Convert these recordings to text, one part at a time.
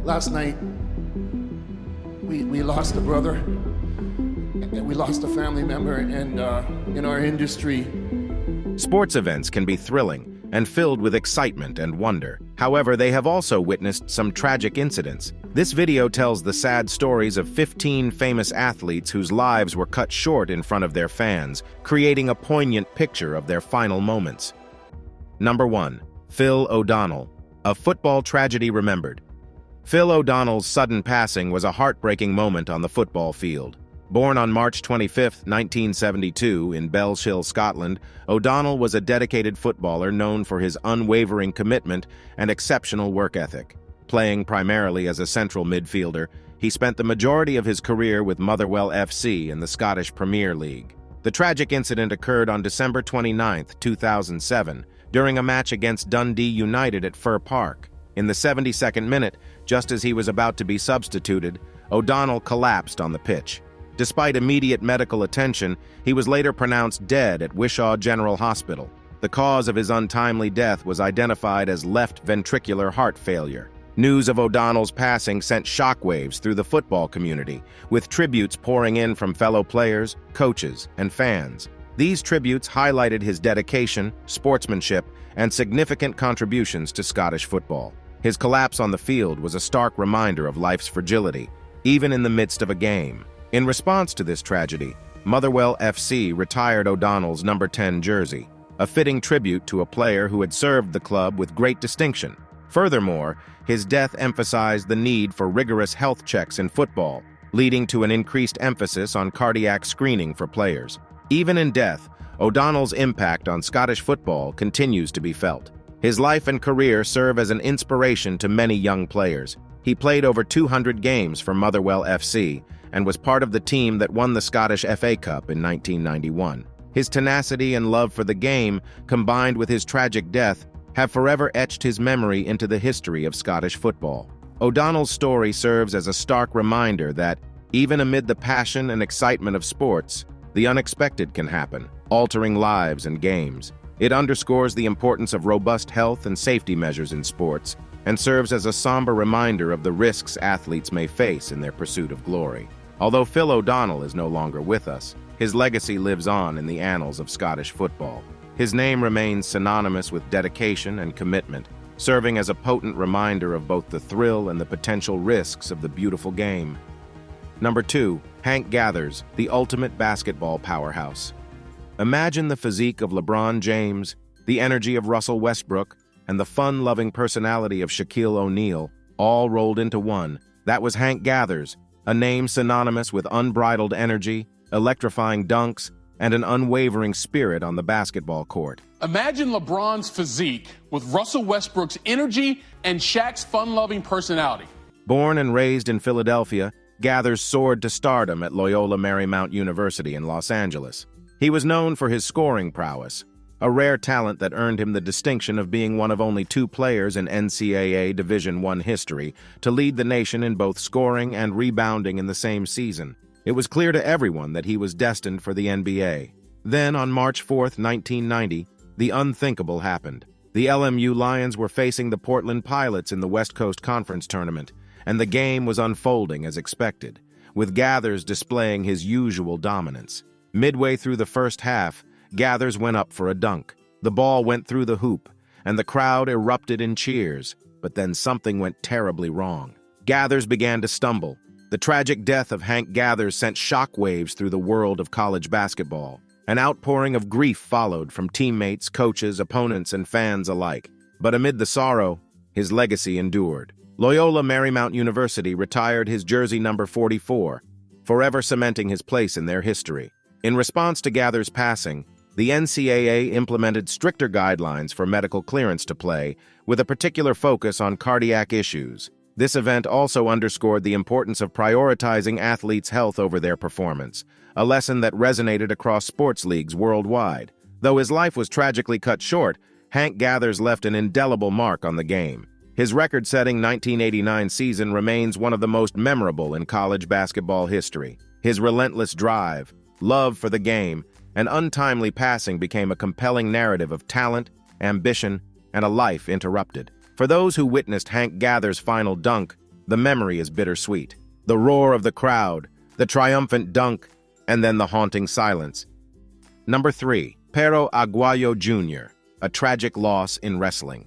Last night, we lost a brother, and we lost a family member, and in our industry. Sports events can be thrilling and filled with excitement and wonder. However, they have also witnessed some tragic incidents. This video tells the sad stories of 15 famous athletes whose lives were cut short in front of their fans, creating a poignant picture of their final moments. Number 1. Phil O'Donnell. A football tragedy remembered. Phil O'Donnell's sudden passing was a heartbreaking moment on the football field. Born on March 25, 1972, in Bellshill, Scotland, O'Donnell was a dedicated footballer known for his unwavering commitment and exceptional work ethic. Playing primarily as a central midfielder, he spent the majority of his career with Motherwell FC in the Scottish Premier League. The tragic incident occurred on December 29, 2007, during a match against Dundee United at Fir Park. In the 72nd minute, just as he was about to be substituted, O'Donnell collapsed on the pitch. Despite immediate medical attention, he was later pronounced dead at Wishaw General Hospital. The cause of his untimely death was identified as left ventricular heart failure. News of O'Donnell's passing sent shockwaves through the football community, with tributes pouring in from fellow players, coaches, and fans. These tributes highlighted his dedication, sportsmanship, and significant contributions to Scottish football. His collapse on the field was a stark reminder of life's fragility, even in the midst of a game. In response to this tragedy, Motherwell FC retired O'Donnell's number 10 jersey, a fitting tribute to a player who had served the club with great distinction. Furthermore, his death emphasized the need for rigorous health checks in football, leading to an increased emphasis on cardiac screening for players. Even in death, O'Donnell's impact on Scottish football continues to be felt. His life and career serve as an inspiration to many young players. He played over 200 games for Motherwell FC and was part of the team that won the Scottish FA Cup in 1991. His tenacity and love for the game, combined with his tragic death, have forever etched his memory into the history of Scottish football. O'Donnell's story serves as a stark reminder that, even amid the passion and excitement of sports, the unexpected can happen, altering lives and games. It underscores the importance of robust health and safety measures in sports, and serves as a somber reminder of the risks athletes may face in their pursuit of glory. Although Phil O'Donnell is no longer with us, his legacy lives on in the annals of Scottish football. His name remains synonymous with dedication and commitment, serving as a potent reminder of both the thrill and the potential risks of the beautiful game. Number 2. Hank Gathers, the ultimate basketball powerhouse. Imagine the physique of LeBron James, the energy of Russell Westbrook, and the fun-loving personality of Shaquille O'Neal, all rolled into one. That was Hank Gathers, a name synonymous with unbridled energy, electrifying dunks, and an unwavering spirit on the basketball court. Imagine LeBron's physique with Russell Westbrook's energy and Shaq's fun-loving personality. Born and raised in Philadelphia, Gathers soared to stardom at Loyola Marymount University in Los Angeles. He was known for his scoring prowess, a rare talent that earned him the distinction of being one of only 2 players in NCAA Division I history to lead the nation in both scoring and rebounding in the same season. It was clear to everyone that he was destined for the NBA. Then, on March 4, 1990, the unthinkable happened. The LMU Lions were facing the Portland Pilots in the West Coast Conference Tournament, and the game was unfolding as expected, with Gathers displaying his usual dominance. Midway through the first half, Gathers went up for a dunk. The ball went through the hoop, and the crowd erupted in cheers. But then something went terribly wrong. Gathers began to stumble. The tragic death of Hank Gathers sent shockwaves through the world of college basketball. An outpouring of grief followed from teammates, coaches, opponents, and fans alike. But amid the sorrow, his legacy endured. Loyola Marymount University retired his jersey number 44, forever cementing his place in their history. In response to Gathers' passing, the NCAA implemented stricter guidelines for medical clearance to play, with a particular focus on cardiac issues. This event also underscored the importance of prioritizing athletes' health over their performance, a lesson that resonated across sports leagues worldwide. Though his life was tragically cut short, Hank Gathers left an indelible mark on the game. His record-setting 1989 season remains one of the most memorable in college basketball history. His relentless drive, love for the game, and untimely passing became a compelling narrative of talent, ambition, and a life interrupted. For those who witnessed Hank Gathers' final dunk, The memory is bittersweet. The roar of the crowd, the triumphant dunk, and then the haunting silence. Number 3. Pero Aguayo Jr., a tragic loss in wrestling.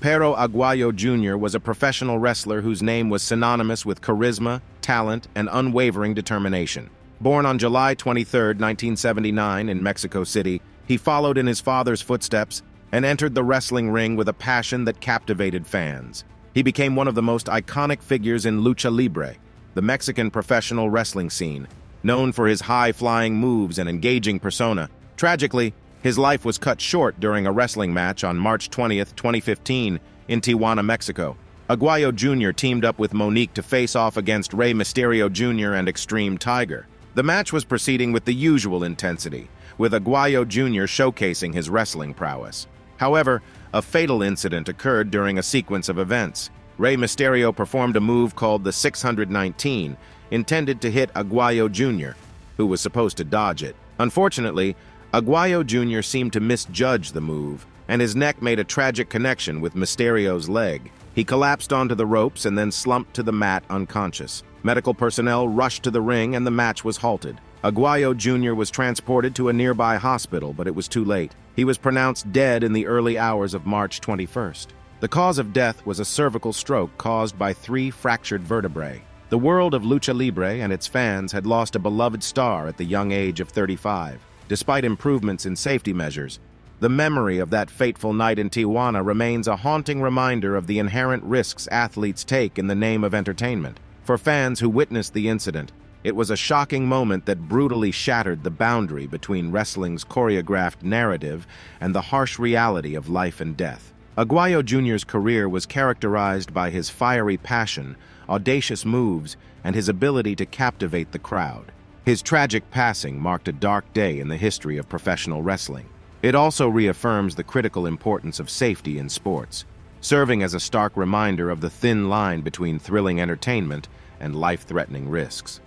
Pero Aguayo Jr. was a professional wrestler whose name was synonymous with charisma, talent, and unwavering determination. Born on July 23, 1979 in Mexico City, he followed in his father's footsteps and entered the wrestling ring with a passion that captivated fans. He became one of the most iconic figures in lucha libre, the Mexican professional wrestling scene, known for his high-flying moves and engaging persona. Tragically, his life was cut short during a wrestling match on March 20, 2015, in Tijuana, Mexico. Aguayo Jr. teamed up with Monique to face off against Rey Mysterio Jr. and Extreme Tiger. The match was proceeding with the usual intensity, with Aguayo Jr. showcasing his wrestling prowess. However, a fatal incident occurred during a sequence of events. Rey Mysterio performed a move called the 619, intended to hit Aguayo Jr., who was supposed to dodge it. Unfortunately, Aguayo Jr. seemed to misjudge the move, and his neck made a tragic connection with Mysterio's leg. He collapsed onto the ropes and then slumped to the mat unconscious. Medical personnel rushed to the ring and the match was halted. Aguayo Jr. was transported to a nearby hospital, but it was too late. He was pronounced dead in the early hours of March 21st. The cause of death was a cervical stroke caused by 3 fractured vertebrae. The world of lucha libre and its fans had lost a beloved star at the young age of 35. Despite improvements in safety measures, the memory of that fateful night in Tijuana remains a haunting reminder of the inherent risks athletes take in the name of entertainment. For fans who witnessed the incident, it was a shocking moment that brutally shattered the boundary between wrestling's choreographed narrative and the harsh reality of life and death. Aguayo Jr.'s career was characterized by his fiery passion, audacious moves, and his ability to captivate the crowd. His tragic passing marked a dark day in the history of professional wrestling. It also reaffirms the critical importance of safety in sports, serving as a stark reminder of the thin line between thrilling entertainment and life-threatening risks.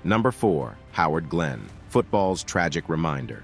Number 4. Howard Glenn, football's tragic reminder.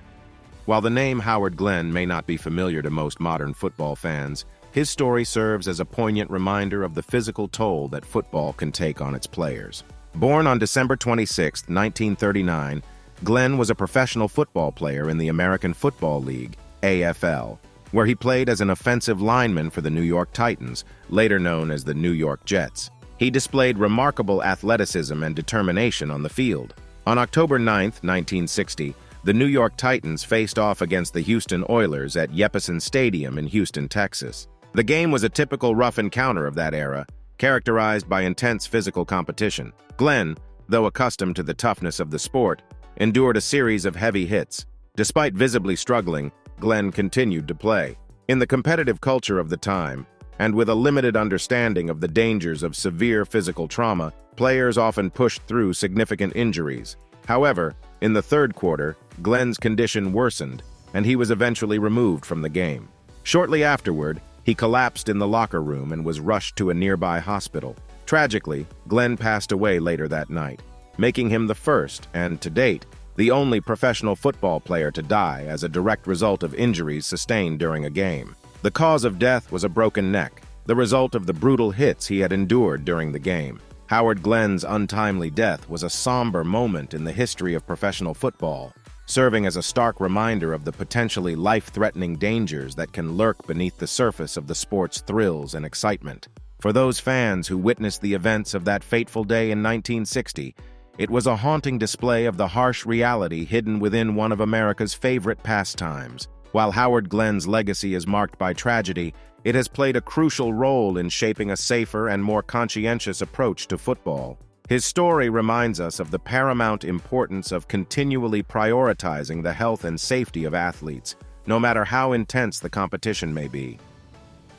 While the name Howard Glenn may not be familiar to most modern football fans, his story serves as a poignant reminder of the physical toll that football can take on its players. Born on December 26, 1939, Glenn was a professional football player in the American Football League, AFL, where he played as an offensive lineman for the New York Titans, later known as the New York Jets. He displayed remarkable athleticism and determination on the field. On October 9, 1960, the New York Titans faced off against the Houston Oilers at Yepesen Stadium in Houston, Texas. The game was a typical rough encounter of that era, characterized by intense physical competition. Glenn, though accustomed to the toughness of the sport, endured a series of heavy hits. Despite visibly struggling, Glenn continued to play. In the competitive culture of the time, and with a limited understanding of the dangers of severe physical trauma, players often pushed through significant injuries. However, in the third quarter, Glenn's condition worsened, and he was eventually removed from the game. Shortly afterward, he collapsed in the locker room and was rushed to a nearby hospital. Tragically, Glenn passed away later that night, making him the first, and to date, the only professional football player to die as a direct result of injuries sustained during a game. The cause of death was a broken neck, the result of the brutal hits he had endured during the game. Howard Glenn's untimely death was a somber moment in the history of professional football, serving as a stark reminder of the potentially life-threatening dangers that can lurk beneath the surface of the sport's thrills and excitement. For those fans who witnessed the events of that fateful day in 1960, it was a haunting display of the harsh reality hidden within one of America's favorite pastimes. While Howard Glenn's legacy is marked by tragedy, it has played a crucial role in shaping a safer and more conscientious approach to football. His story reminds us of the paramount importance of continually prioritizing the health and safety of athletes, no matter how intense the competition may be.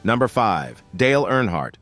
Number 5. Dale Earnhardt,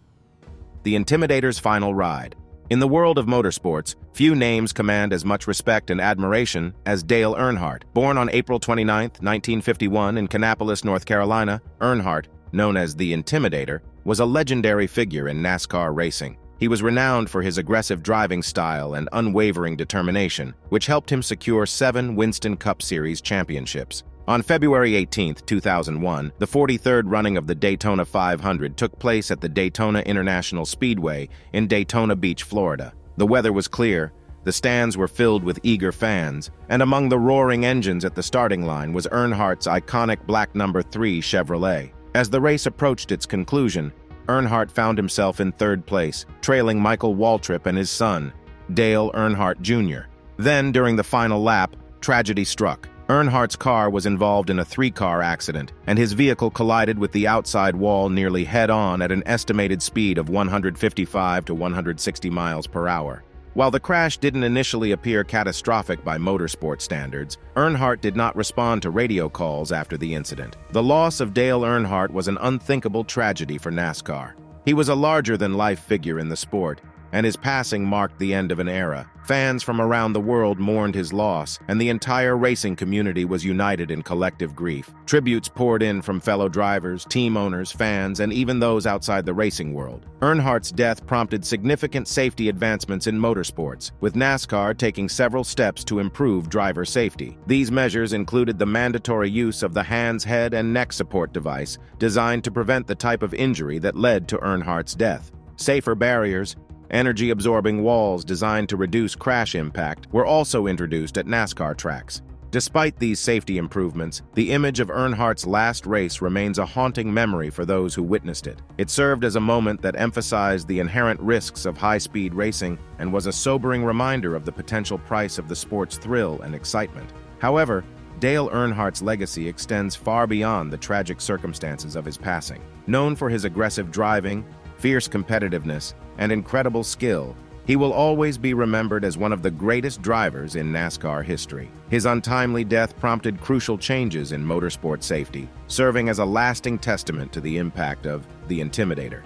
the Intimidator's final ride. In the world of motorsports, few names command as much respect and admiration as Dale Earnhardt. Born on April 29, 1951 in Kannapolis, North Carolina, Earnhardt, known as the Intimidator, was a legendary figure in NASCAR racing. He was renowned for his aggressive driving style and unwavering determination, which helped him secure 7 Winston Cup Series championships. On February 18, 2001, the 43rd running of the Daytona 500 took place at the Daytona International Speedway in Daytona Beach, Florida. The weather was clear, the stands were filled with eager fans, and among the roaring engines at the starting line was Earnhardt's iconic black number 3 Chevrolet. As the race approached its conclusion, Earnhardt found himself in third place, trailing Michael Waltrip and his son, Dale Earnhardt Jr. Then, during the final lap, tragedy struck. Earnhardt's car was involved in a 3-car accident, and his vehicle collided with the outside wall nearly head-on at an estimated speed of 155 to 160 miles per hour. While the crash didn't initially appear catastrophic by motorsport standards, Earnhardt did not respond to radio calls after the incident. The loss of Dale Earnhardt was an unthinkable tragedy for NASCAR. He was a larger-than-life figure in the sport, and his passing marked the end of an era. Fans from around the world mourned his loss, and the entire racing community was united in collective grief. Tributes poured in from fellow drivers, team owners, fans, and even those outside the racing world. Earnhardt's death prompted significant safety advancements in motorsports, with NASCAR taking several steps to improve driver safety. These measures included the mandatory use of the hands, head, and neck support device designed to prevent the type of injury that led to Earnhardt's death. Safer barriers, energy-absorbing walls designed to reduce crash impact were also introduced at NASCAR tracks. Despite these safety improvements, the image of Earnhardt's last race remains a haunting memory for those who witnessed it. It served as a moment that emphasized the inherent risks of high-speed racing and was a sobering reminder of the potential price of the sport's thrill and excitement. However, Dale Earnhardt's legacy extends far beyond the tragic circumstances of his passing. Known for his aggressive driving, fierce competitiveness, and incredible skill, he will always be remembered as one of the greatest drivers in NASCAR history. His untimely death prompted crucial changes in motorsport safety, serving as a lasting testament to the impact of the Intimidator.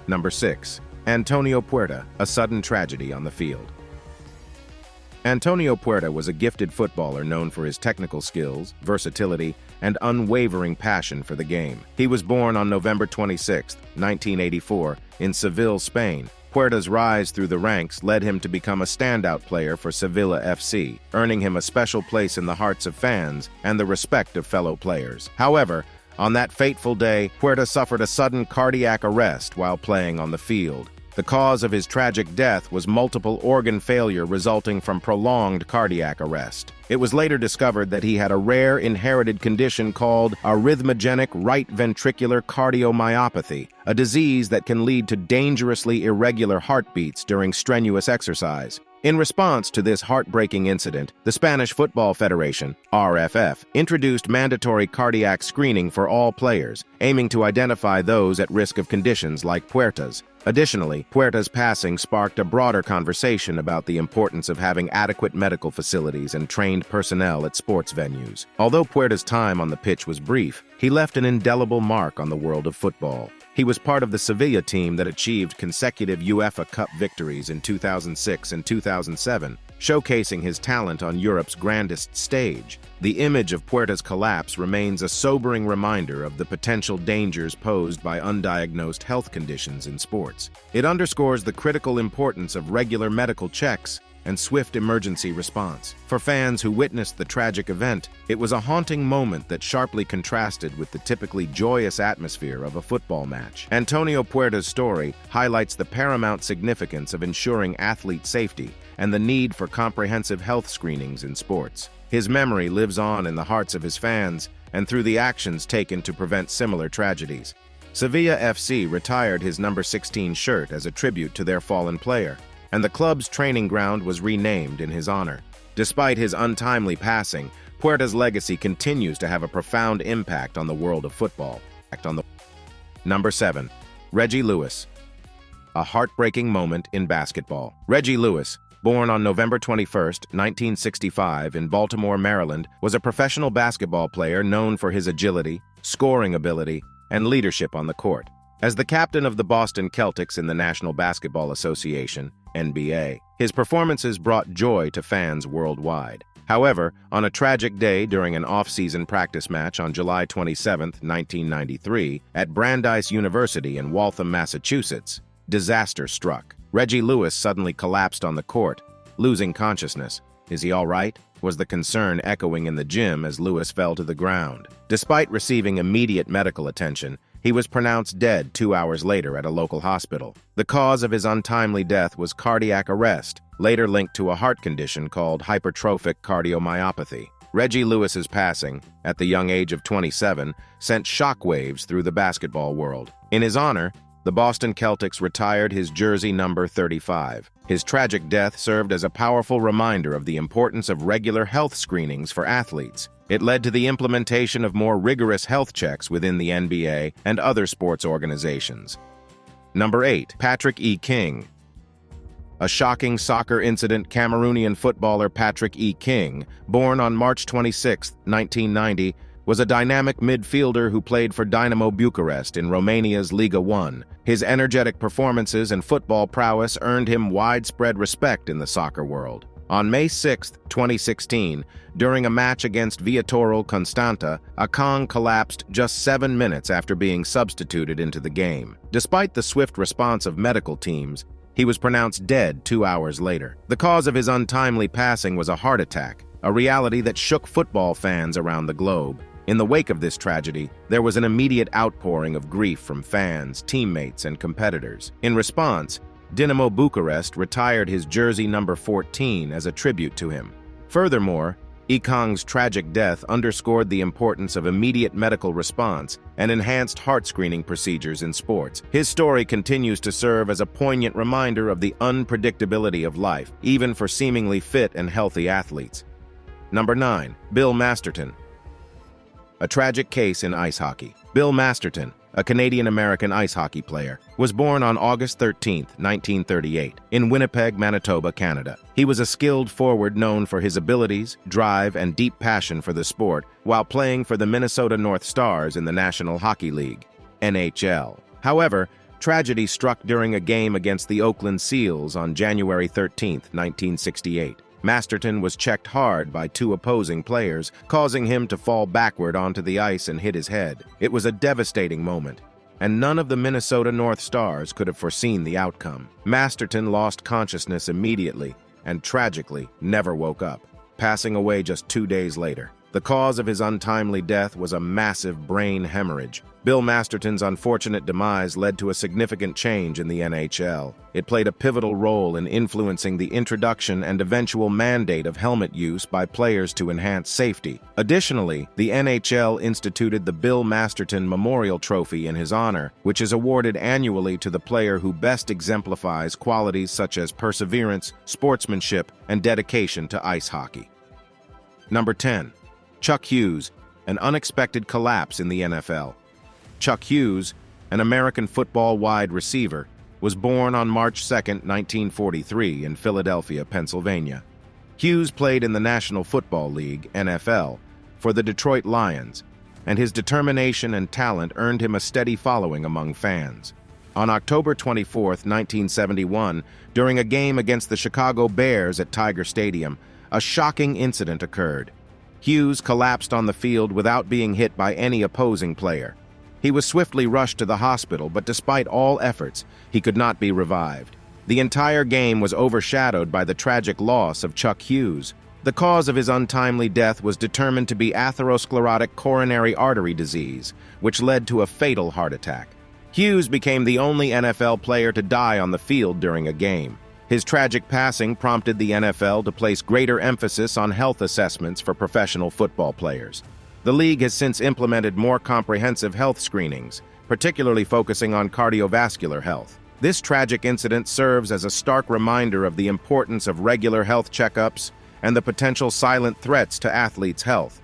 Number 6. Antonio Puerta, a sudden tragedy on the field. Antonio Puerta was a gifted footballer known for his technical skills, versatility, and unwavering passion for the game. He was born on November 26, 1984, in Seville, Spain. Puerta's rise through the ranks led him to become a standout player for Sevilla FC, earning him a special place in the hearts of fans and the respect of fellow players. However, on that fateful day, Puerta suffered a sudden cardiac arrest while playing on the field. The cause of his tragic death was multiple organ failure resulting from prolonged cardiac arrest. It was later discovered that he had a rare inherited condition called arrhythmogenic right ventricular cardiomyopathy, a disease that can lead to dangerously irregular heartbeats during strenuous exercise. In response to this heartbreaking incident, the Spanish Football Federation, RFF, introduced mandatory cardiac screening for all players, aiming to identify those at risk of conditions like Puerta's. Additionally, Puerta's passing sparked a broader conversation about the importance of having adequate medical facilities and trained personnel at sports venues. Although Puerta's time on the pitch was brief, he left an indelible mark on the world of football. He was part of the Sevilla team that achieved consecutive UEFA Cup victories in 2006 and 2007, showcasing his talent on Europe's grandest stage. The image of Puerta's collapse remains a sobering reminder of the potential dangers posed by undiagnosed health conditions in sports. It underscores the critical importance of regular medical checks and swift emergency response. For fans who witnessed the tragic event, it was a haunting moment that sharply contrasted with the typically joyous atmosphere of a football match. Antonio Puerta's story highlights the paramount significance of ensuring athlete safety and the need for comprehensive health screenings in sports. His memory lives on in the hearts of his fans and through the actions taken to prevent similar tragedies. Sevilla FC retired his number 16 shirt as a tribute to their fallen player, and the club's training ground was renamed in his honor. Despite his untimely passing, Puerta's legacy continues to have a profound impact on the world of football. Number 7. Reggie Lewis. A heartbreaking moment in basketball. Reggie Lewis, born on November 21, 1965 in Baltimore, Maryland, was a professional basketball player known for his agility, scoring ability, and leadership on the court. As the captain of the Boston Celtics in the National Basketball Association, NBA, his performances brought joy to fans worldwide. However, on a tragic day during an off-season practice match on July 27, 1993, at Brandeis University in Waltham, Massachusetts, disaster struck. Reggie Lewis suddenly collapsed on the court, losing consciousness. Is he all right? was the concern echoing in the gym as Lewis fell to the ground. Despite receiving immediate medical attention, he was pronounced dead 2 hours later at a local hospital. The cause of his untimely death was cardiac arrest, later linked to a heart condition called hypertrophic cardiomyopathy. Reggie Lewis's passing, at the young age of 27, sent shockwaves through the basketball world. In his honor, the Boston Celtics retired his jersey number 35. His tragic death served as a powerful reminder of the importance of regular health screenings for athletes. It led to the implementation of more rigorous health checks within the NBA and other sports organizations. Number 8. Patrick E. King. A shocking soccer incident. Cameroonian footballer Patrick E. King, born on March 26, 1990, was a dynamic midfielder who played for Dynamo Bucharest in Romania's Liga 1. His energetic performances and football prowess earned him widespread respect in the soccer world. On May 6, 2016, during a match against Viitorul Constanta, King collapsed just 7 minutes after being substituted into the game. Despite the swift response of medical teams, he was pronounced dead 2 hours later. The cause of his untimely passing was a heart attack, a reality that shook football fans around the globe. In the wake of this tragedy, there was an immediate outpouring of grief from fans, teammates, and competitors. In response, Dynamo Bucharest retired his jersey number 14 as a tribute to him. Furthermore, King's tragic death underscored the importance of immediate medical response and enhanced heart screening procedures in sports. His story continues to serve as a poignant reminder of the unpredictability of life, even for seemingly fit and healthy athletes. Number 9. Bill Masterton. A tragic case in ice hockey. Bill Masterton, a Canadian-American ice hockey player, was born on August 13, 1938, in Winnipeg, Manitoba, Canada. He was a skilled forward known for his abilities, drive, and deep passion for the sport while playing for the Minnesota North Stars in the National Hockey League, NHL. However, tragedy struck during a game against the Oakland Seals on January 13, 1968. Masterton was checked hard by 2 opposing players, causing him to fall backward onto the ice and hit his head. It was a devastating moment, and none of the Minnesota North Stars could have foreseen the outcome. Masterton lost consciousness immediately and tragically never woke up, passing away just 2 days later. The cause of his untimely death was a massive brain hemorrhage. Bill Masterton's unfortunate demise led to a significant change in the NHL. It played a pivotal role in influencing the introduction and eventual mandate of helmet use by players to enhance safety. Additionally, the NHL instituted the Bill Masterton Memorial Trophy in his honor, which is awarded annually to the player who best exemplifies qualities such as perseverance, sportsmanship, and dedication to ice hockey. Number 10. Chuck Hughes, an unexpected collapse in the NFL. Chuck Hughes, an American football wide receiver, was born on March 2, 1943, in Philadelphia, Pennsylvania. Hughes played in the National Football League, NFL, for the Detroit Lions, and his determination and talent earned him a steady following among fans. On October 24, 1971, during a game against the Chicago Bears at Tiger Stadium, a shocking incident occurred. Hughes collapsed on the field without being hit by any opposing player. He was swiftly rushed to the hospital, but despite all efforts, he could not be revived. The entire game was overshadowed by the tragic loss of Chuck Hughes. The cause of his untimely death was determined to be atherosclerotic coronary artery disease, which led to a fatal heart attack. Hughes became the only NFL player to die on the field during a game. His tragic passing prompted the NFL to place greater emphasis on health assessments for professional football players. The league has since implemented more comprehensive health screenings, particularly focusing on cardiovascular health. This tragic incident serves as a stark reminder of the importance of regular health checkups and the potential silent threats to athletes' health.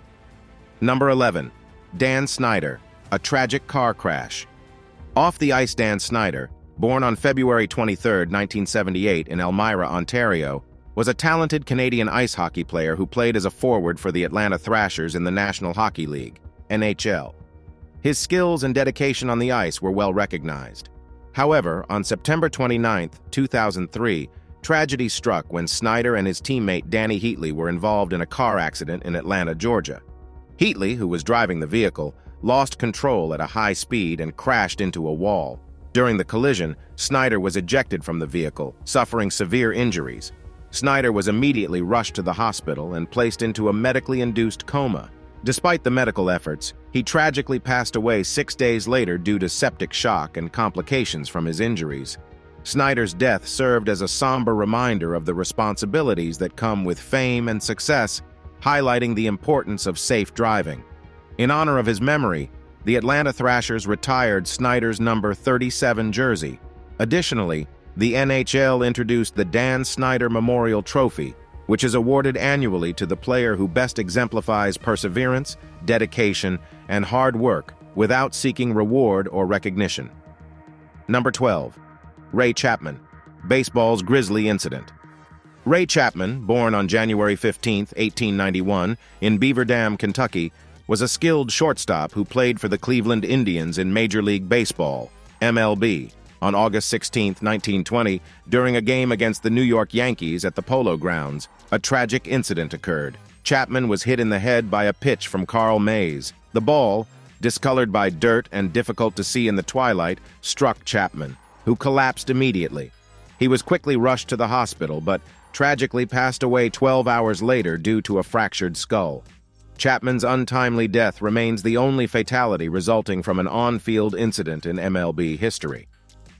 Number 11. Dan Snyder, a tragic car crash. Off the ice, Dan Snyder, born on February 23, 1978 in Elmira, Ontario, was a talented Canadian ice hockey player who played as a forward for the Atlanta Thrashers in the National Hockey League, NHL. His skills and dedication on the ice were well recognized. However, on September 29, 2003, tragedy struck when Snyder and his teammate Danny Heatley were involved in a car accident in Atlanta, Georgia. Heatley, who was driving the vehicle, lost control at a high speed and crashed into a wall. During the collision, Snyder was ejected from the vehicle, suffering severe injuries. Snyder was immediately rushed to the hospital and placed into a medically induced coma. Despite the medical efforts, he tragically passed away 6 days later due to septic shock and complications from his injuries. Snyder's death served as a somber reminder of the responsibilities that come with fame and success, highlighting the importance of safe driving. In honor of his memory, the Atlanta Thrashers retired Snyder's number 37 jersey. Additionally, the NHL introduced the Dan Snyder Memorial Trophy, which is awarded annually to the player who best exemplifies perseverance, dedication, and hard work without seeking reward or recognition. Number 12. Ray Chapman, baseball's grisly incident. Ray Chapman, born on January 15, 1891, in Beaver Dam, Kentucky, was a skilled shortstop who played for the Cleveland Indians in Major League Baseball, MLB. On August 16, 1920, during a game against the New York Yankees at the Polo Grounds, a tragic incident occurred. Chapman was hit in the head by a pitch from Carl Mays. The ball, discolored by dirt and difficult to see in the twilight, struck Chapman, who collapsed immediately. He was quickly rushed to the hospital, but tragically passed away 12 hours later due to a fractured skull. Chapman's untimely death remains the only fatality resulting from an on-field incident in MLB history.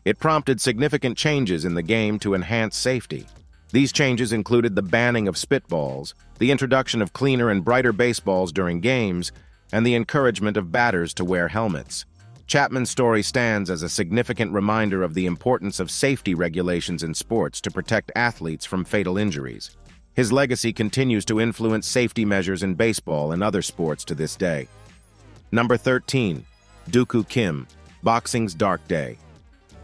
It prompted significant changes in the game to enhance safety. These changes included the banning of spitballs, the introduction of cleaner and brighter baseballs during games, and the encouragement of batters to wear helmets. Chapman's story stands as a significant reminder of the importance of safety regulations in sports to protect athletes from fatal injuries. His legacy continues to influence safety measures in baseball and other sports to this day. Number 13. Dooku Kim, boxing's dark day.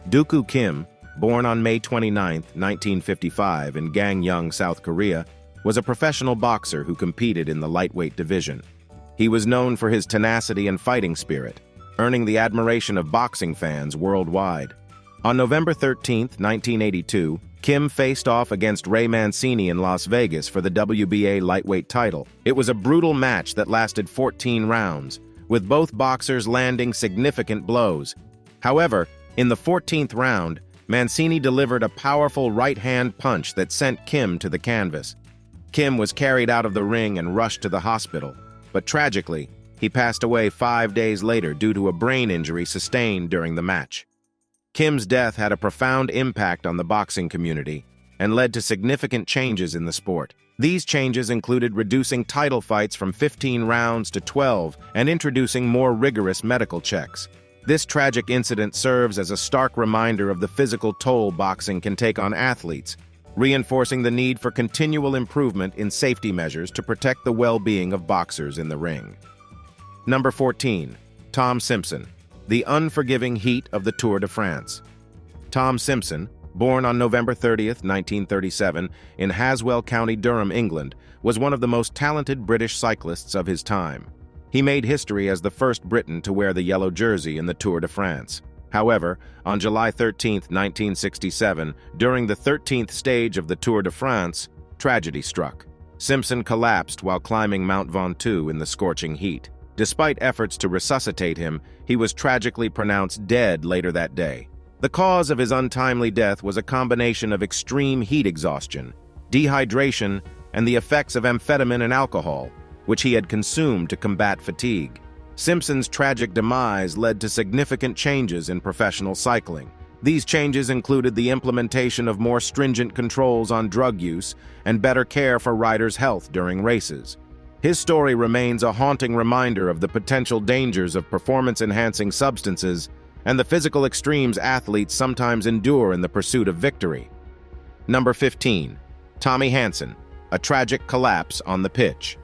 Dooku Kim, born on May 29, 1955 in Gangneung, South Korea, was a professional boxer who competed in the lightweight division. He was known for his tenacity and fighting spirit, earning the admiration of boxing fans worldwide. On November 13, 1982, Kim faced off against Ray Mancini in Las Vegas for the WBA lightweight title. It was a brutal match that lasted 14 rounds, with both boxers landing significant blows. However, in the 14th round, Mancini delivered a powerful right-hand punch that sent Kim to the canvas. Kim was carried out of the ring and rushed to the hospital, but tragically, he passed away 5 days later due to a brain injury sustained during the match. Kim's death had a profound impact on the boxing community and led to significant changes in the sport. These changes included reducing title fights from 15 rounds to 12 and introducing more rigorous medical checks. This tragic incident serves as a stark reminder of the physical toll boxing can take on athletes, reinforcing the need for continual improvement in safety measures to protect the well-being of boxers in the ring. Number 14. Tom Simpson, the unforgiving heat of the Tour de France. Tom Simpson, born on November 30, 1937, in Haswell County, Durham, England, was one of the most talented British cyclists of his time. He made history as the first Briton to wear the yellow jersey in the Tour de France. However, on July 13, 1967, during the 13th stage of the Tour de France, tragedy struck. Simpson collapsed while climbing Mount Ventoux in the scorching heat. Despite efforts to resuscitate him, he was tragically pronounced dead later that day. The cause of his untimely death was a combination of extreme heat exhaustion, dehydration, and the effects of amphetamine and alcohol, which he had consumed to combat fatigue. Simpson's tragic demise led to significant changes in professional cycling. These changes included the implementation of more stringent controls on drug use and better care for riders' health during races. His story remains a haunting reminder of the potential dangers of performance-enhancing substances and the physical extremes athletes sometimes endure in the pursuit of victory. Number 15. Tommy Hansen, a tragic collapse on the pitch.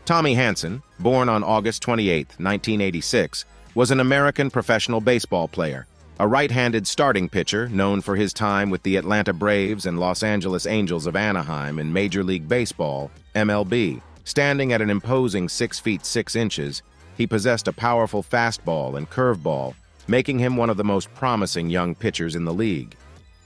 Tommy Hansen, born on August 28, 1986, was an American professional baseball player, a right-handed starting pitcher known for his time with the Atlanta Braves and Los Angeles Angels of Anaheim in Major League Baseball, MLB. Standing at an imposing 6 feet 6 inches, he possessed a powerful fastball and curveball, making him one of the most promising young pitchers in the league.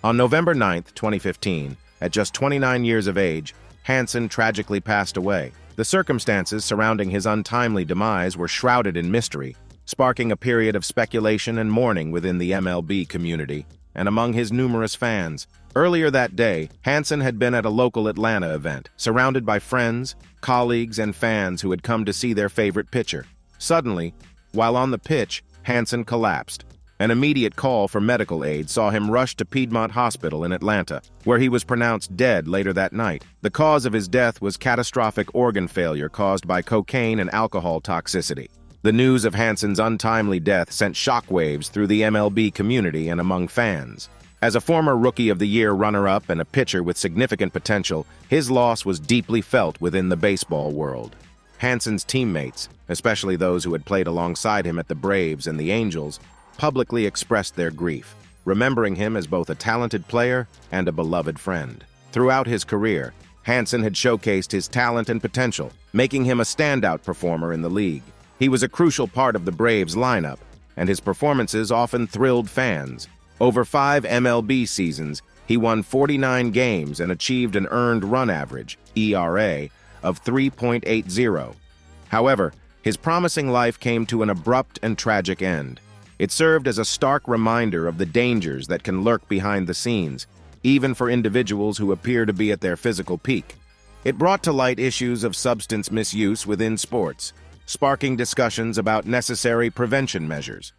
On November 9, 2015, at just 29 years of age, Hansen tragically passed away. The circumstances surrounding his untimely demise were shrouded in mystery, sparking a period of speculation and mourning within the MLB community and among his numerous fans. Earlier that day, Hansen had been at a local Atlanta event, surrounded by friends, colleagues, and fans who had come to see their favorite pitcher. Suddenly, while on the pitch, Hansen collapsed. An immediate call for medical aid saw him rush to Piedmont Hospital in Atlanta, where he was pronounced dead later that night. The cause of his death was catastrophic organ failure caused by cocaine and alcohol toxicity. The news of Hansen's untimely death sent shockwaves through the MLB community and among fans. As a former Rookie of the Year runner-up and a pitcher with significant potential, his loss was deeply felt within the baseball world. Hansen's teammates, especially those who had played alongside him at the Braves and the Angels, publicly expressed their grief, remembering him as both a talented player and a beloved friend. Throughout his career, Hansen had showcased his talent and potential, making him a standout performer in the league. He was a crucial part of the Braves lineup, and his performances often thrilled fans. Over 5 MLB seasons, he won 49 games and achieved an earned run average, ERA, of 3.80. However, his promising life came to an abrupt and tragic end. It served as a stark reminder of the dangers that can lurk behind the scenes, even for individuals who appear to be at their physical peak. It brought to light issues of substance misuse within sports, sparking discussions about necessary prevention measures.